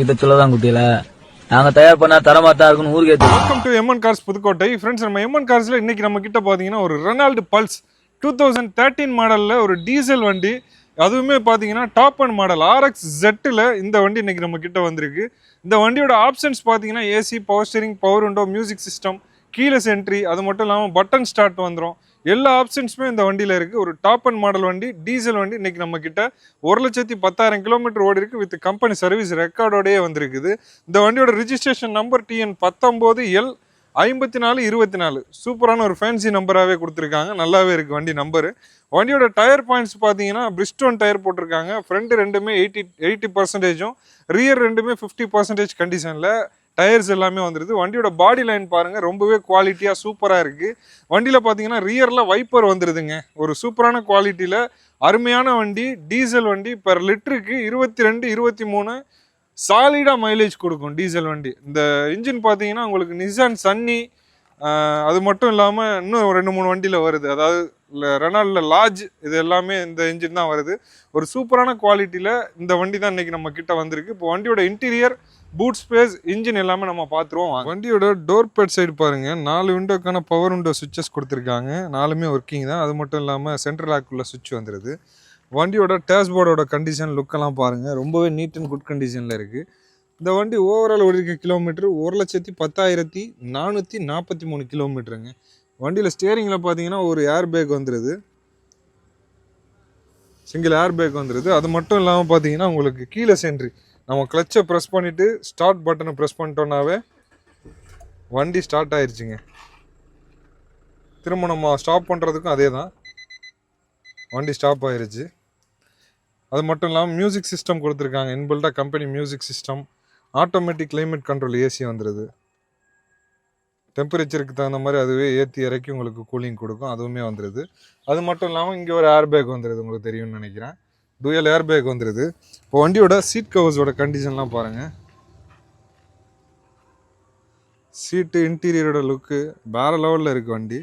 இதை சொல்லதான் குட்டியில நாங்க தயார் பண்ணா தரமா தான் இருக்குன்னு ஊருக்கே தெரியும். Welcome to MN Cars Pudukkottai. Friends, நம்ம எம்என் கார்ஸ்ல இன்னைக்கு நம்ம கிட்ட பாத்தீங்கன்னா ஒரு ரெனால்டு பல்ஸ் 2013 மாடல்ல ஒரு டீசல் வண்டி, அதுவுமே பாத்தீங்கன்னா டாப் அண்ட் மாடல் ஆர்எக்ஸ் ஜெட்ல இந்த வண்டி இன்னைக்கு நம்ம கிட்ட வந்திருக்கு. இந்த வண்டியோட ஆப்ஷன்ஸ் பாத்தீங்கன்னா AC, power steering, power window, music system, keyless entry, அது மட்டும் இல்லாமல் பட்டன் ஸ்டார்ட் வந்துடும். எல்லா ஆப்ஷன்ஸுமே இந்த வண்டியில் இருக்குது. ஒரு டாப் அண்ட் மாடல் வண்டி, டீசல் வண்டி இன்னைக்கு நம்ம கிட்ட 1,10,000 கிலோமீட்டர் ஓடி இருக்கு. வித் கம்பெனி சர்வீஸ் ரெக்கார்டோடயே வந்திருக்குது. இந்த வண்டியோட ரிஜிஸ்ட்ரேஷன் நம்பர் TN19L5424. சூப்பரான ஒரு ஃபேன்சி நம்பராகவே கொடுத்துருக்காங்க. நல்லாவே இருக்குது வண்டி நம்பரு. வண்டியோட டயர் பாயிண்ட்ஸ் பார்த்தீங்கன்னா பிரிஸ்டோன் டயர் போட்டிருக்காங்க. ஃப்ரண்ட் ரெண்டுமே 80%, ரியர் ரெண்டுமே 50% கண்டிஷனில் டயர்ஸ் எல்லாமே வந்துருது. வண்டியோட பாடி லைன் பாருங்க, ரொம்பவே குவாலிட்டியா சூப்பரா இருக்கு. வண்டியில பாத்தீங்கன்னா ரியர்ல வைப்பர் வந்துருதுங்க. ஒரு சூப்பரான குவாலிட்டியில அருமையான வண்டி, டீசல் வண்டி. பெர் லிட்டருக்கு 22-23 சாலிடா மைலேஜ் கொடுக்கும் டீசல் வண்டி. இந்த இன்ஜின் பாத்தீங்கன்னா உங்களுக்கு நிசான் சன்னி, அது மட்டும் இல்லாம இன்னும் 2-3 வண்டியில வருது. அதாவது ரெனால்ட்ல லார்ஜ், இது எல்லாமே இந்த இன்ஜின் தான் வருது. ஒரு சூப்பரான குவாலிட்டியில இந்த வண்டி தான் இன்னைக்கு நம்ம கிட்ட வந்திருக்கு. இப்போ வண்டியோட இன்டீரியர், பூட் ஸ்பேஸ், இன்ஜின் எல்லாமே நம்ம பார்த்துருவோம். வண்டியோட டோர் பேட் சைடு பாருங்க, 4 விண்டோக்கான பவர் விண்டோ சுவிச்சஸ் கொடுத்துருக்காங்க. 4மே ஒர்க்கிங் தான். அது மட்டும் இல்லாமல் சென்ட்ரல் லாக்குள்ள சுவிட்ச் வந்துடுது. வண்டியோட டேஷ்போர்டோட கண்டிஷன், லுக்கெல்லாம் பாருங்க, ரொம்பவே நீட் அண்ட் குட் கண்டிஷனில் இருக்குது. இந்த வண்டி ஓவரால் ஓடிருக்க கிலோமீட்டர் 1,10,443 கிலோமீட்டருங்க. வண்டியில் ஸ்டியரிங்கில் பார்த்தீங்கன்னா ஒரு ஏர் பேக் வந்துடுது, சிங்கிள் ஏர் பேக் வந்துடுது. அது மட்டும் இல்லாமல் பார்த்தீங்கன்னா உங்களுக்கு கீலெஸ் என்ட்ரி, நம்ம கிளச்சை ப்ரெஸ் பண்ணிவிட்டு ஸ்டார்ட் பட்டனை ப்ரெஸ் பண்ணிட்டோன்னாவே வண்டி ஸ்டார்ட் ஆயிடுச்சுங்க. திரும்ப நம்ம ஸ்டாப் பண்ணுறதுக்கும் அதே தான், வண்டி ஸ்டாப் ஆயிடுச்சு. அது மட்டும் இல்லாமல் மியூசிக் சிஸ்டம் கொடுத்துருக்காங்க. இன்பில்டாக company music system, automatic climate control AC வந்துடுது. டெம்பரேச்சருக்கு தகுந்த மாதிரி அதுவே ஏற்றி இறக்கி உங்களுக்கு கூலிங் கொடுக்கும், அதுவுமே வந்துடுது. அது மட்டும் இல்லாமல் இங்கே ஒரு ஏர் பேக் வந்துடுது, உங்களுக்கு தெரியும்னு நினைக்கிறேன். டூயல் ஏர் பேக் வந்துடுது. இப்போ வண்டியோட சீட் கவர்ஸோட கண்டிஷன்லாம் பாருங்கள். சீட்டு, இன்டீரியரோட லுக்கு வேறு லெவலில் இருக்குது வண்டி.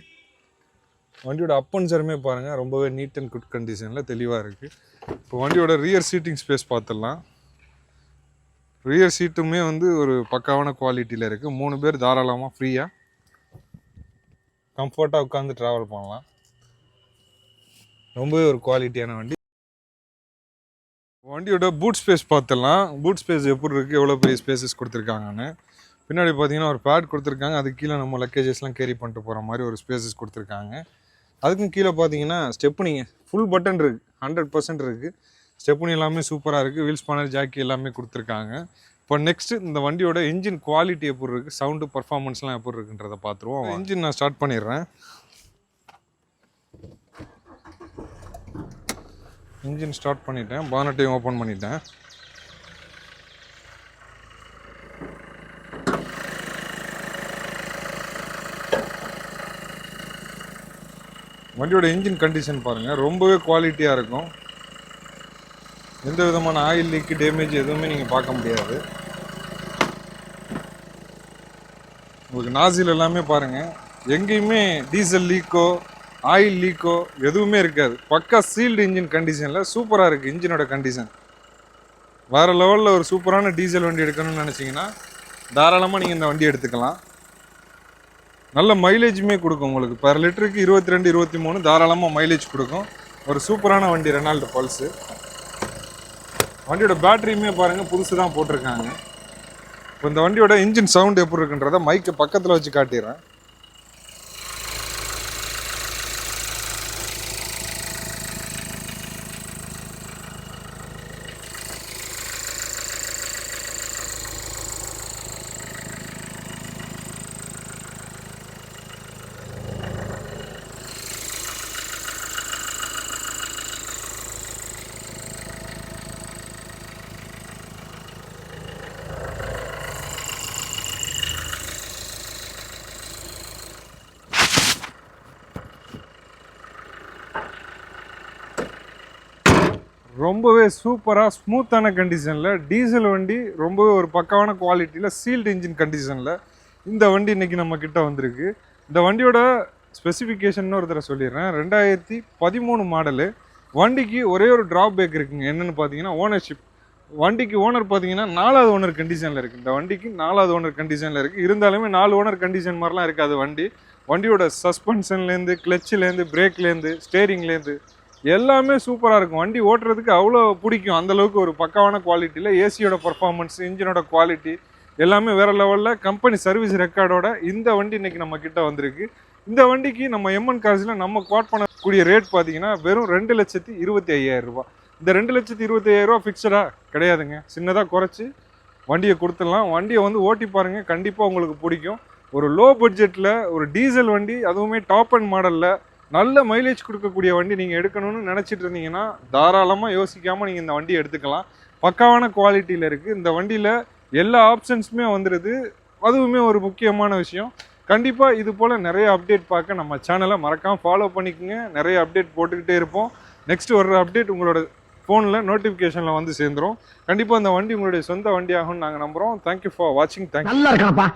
வண்டியோட அப் அண்ட் சருமே பாருங்கள், ரொம்பவே நீட் அண்ட் குட் கண்டிஷனில் தெளிவாக இருக்குது. இப்போ வண்டியோட ரியர் சீட்டிங் ஸ்பேஸ் பார்த்துடலாம். ரியர் சீட்டுமே வந்து ஒரு பக்காவான குவாலிட்டியில் இருக்குது. 3 பேர் தாராளமாக ஃப்ரீயாக கம்ஃபர்ட்டாக உட்காந்து ட்ராவல் பண்ணலாம். ரொம்பவே ஒரு குவாலிட்டியான வண்டி. வண்டியோட பூட் ஸ்பேஸ் பார்த்துடலாம். பூட் ஸ்பேஸ் எப்படி இருக்குது, எவ்வளோ பெரிய ஸ்பேசஸ் கொடுத்துருக்காங்கன்னு. பின்னாடி பார்த்தீங்கன்னா ஒரு பேட் கொடுத்துருக்காங்க. அதுக்கு கீழே நம்ம லக்கேஜஸ்லாம் கேரி பண்ணிட்டு போகிற மாதிரி ஒரு ஸ்பேசஸ் கொடுத்துருக்காங்க. அதுக்கும் கீழே பார்த்தீங்கன்னா ஸ்டெப்னிங்க ஃபுல் பட்டன் இருக்குது, 100% இருக்குது. ஸ்டெப்னி எல்லாமே சூப்பராக இருக்குது. வீல் ஸ்பானர், ஜாக்கி எல்லாமே கொடுத்துருக்காங்க. இப்போ நெக்ஸ்ட்டு இந்த வண்டியோட இன்ஜின் குவாலிட்டி எப்படி இருக்குது, சவுண்டு பர்ஃபார்மன்ஸ்லாம் எப்படி இருக்குன்றதை பார்த்துருவோம். இன்ஜின் நான் ஸ்டார்ட் பண்ணிடுறேன். இன்ஜின் ஸ்டார்ட் பண்ணிட்டேன், பானட்டையும் ஓப்பன் பண்ணிட்டேன். வண்டியோட இன்ஜின் கண்டிஷன் பாருங்கள், ரொம்பவே குவாலிட்டியாக இருக்கும். எந்த விதமான ஆயில் லீக்கு, டேமேஜ் எதுவுமே நீங்கள் பார்க்க முடியாது. உங்களுக்கு நாசில் எல்லாமே பாருங்கள், எங்கேயுமே டீசல் லீக்கோ ஆயில் லீக்கோ எதுவுமே இருக்காது. பக்கா சீல்டு இன்ஜின் கண்டிஷனில் சூப்பராக இருக்குது. இன்ஜினோட கண்டிஷன் வேறு லெவலில். ஒரு சூப்பரான டீசல் வண்டி எடுக்கணும்னு நினச்சிங்கன்னா தாராளமாக நீங்கள் இந்த வண்டி எடுத்துக்கலாம். நல்ல மைலேஜுமே கொடுக்கும் உங்களுக்கு. பெர் லிட்டருக்கு 22-23 தாராளமாக மைலேஜ் கொடுக்கும். ஒரு சூப்பரான வண்டி ரெனால்டு பல்ஸு. வண்டியோட பேட்டரியுமே பாருங்கள், புதுசு தான் போட்டிருக்காங்க. இப்போ இந்த வண்டியோட இன்ஜின் சவுண்ட் எப்படி இருக்குன்றத மைக்கை பக்கத்தில் வச்சு காட்டிடுறேன். ரொம்பவே சூப்பராக ஸ்மூத்தான கண்டிஷனில் டீசல் வண்டி, ரொம்பவே ஒரு பக்காவான குவாலிட்டியில் சீல்டு இன்ஜின் கண்டிஷனில் இந்த வண்டி இன்றைக்கி நம்ம கிட்ட வந்திருக்கு. இந்த வண்டியோட ஸ்பெசிஃபிகேஷன் ஒரு தடவை சொல்லிடுறேன். 2013 மாடலு. வண்டிக்கு ஒரே ஒரு ட்ராபேக் இருக்குங்க. என்னென்னு பார்த்தீங்கன்னா ஓனர்ஷிப். வண்டிக்கு ஓனர் பார்த்தீங்கன்னா 4வது ஓனர் கண்டிஷனில் இருக்குது. இந்த வண்டிக்கு 4வது ஓனர் கண்டிஷனில் இருக்குது. இருந்தாலுமே 4 ஓனர் கண்டிஷன் மாதிரிலாம் இருக்காது வண்டி. வண்டியோட சஸ்பென்ஷன்லேருந்து, கிளச்சிலேருந்து, பிரேக்லேருந்து, ஸ்டேரிங்லேருந்து எல்லாமே சூப்பராக இருக்கும். வண்டி ஓட்டுறதுக்கு அவ்வளோ பிடிக்கும். அந்தளவுக்கு ஒரு பக்காவான குவாலிட்டியில் ஏசியோட பர்ஃபார்மன்ஸ், இன்ஜினோட குவாலிட்டி எல்லாமே வேறு லெவலில் கம்பெனி சர்வீஸ் ரெக்கார்டோட இந்த வண்டி இன்றைக்கி நம்ம கிட்ட வந்திருக்கு. இந்த வண்டிக்கு நம்ம எம்என் கார்ஸில் நம்ம குவாட் பண்ணக்கூடிய ரேட் பார்த்தீங்கன்னா வெறும் 2,25,000 ரூபா. இந்த 2,25,000 ரூபா ஃபிக்ஸடா கிடையாதுங்க. சின்னதாக குறைச்சி வண்டியை கொடுத்துடலாம். வண்டியை வந்து ஓட்டி பாருங்கள், கண்டிப்பாக உங்களுக்கு பிடிக்கும். ஒரு லோ பட்ஜெட்டில் ஒரு டீசல் வண்டி, அதுவுமே டாப் அண்ட் மாடலில் நல்ல மைலேஜ் கொடுக்கக்கூடிய வண்டி நீங்கள் எடுக்கணும்னு நினச்சிட்டு இருந்தீங்கன்னா தாராளமாக யோசிக்காமல் நீங்கள் இந்த வண்டியை எடுத்துக்கலாம். பக்காவான குவாலிட்டியில் இருக்குது. இந்த வண்டியில் எல்லா ஆப்ஷன்ஸுமே வந்துடுது. அதுவுமே ஒரு முக்கியமான விஷயம். கண்டிப்பாக இது போல் நிறைய அப்டேட் பார்க்க நம்ம சேனலை மறக்காமல் ஃபாலோ பண்ணிக்கோங்க. நிறைய அப்டேட் போட்டுக்கிட்டே இருப்போம். நெக்ஸ்ட் வர்ற அப்டேட் உங்களோட ஃபோனில் நோட்டிஃபிகேஷனில் வந்து சேர்ந்துடும். கண்டிப்பாக அந்த வண்டி உங்களுடைய சொந்த வண்டி ஆகும்னு நாங்கள் நம்புகிறோம். தேங்க்யூ ஃபார் வாட்சிங். தேங்க்யூ. நல்லா இருக்காப்பா.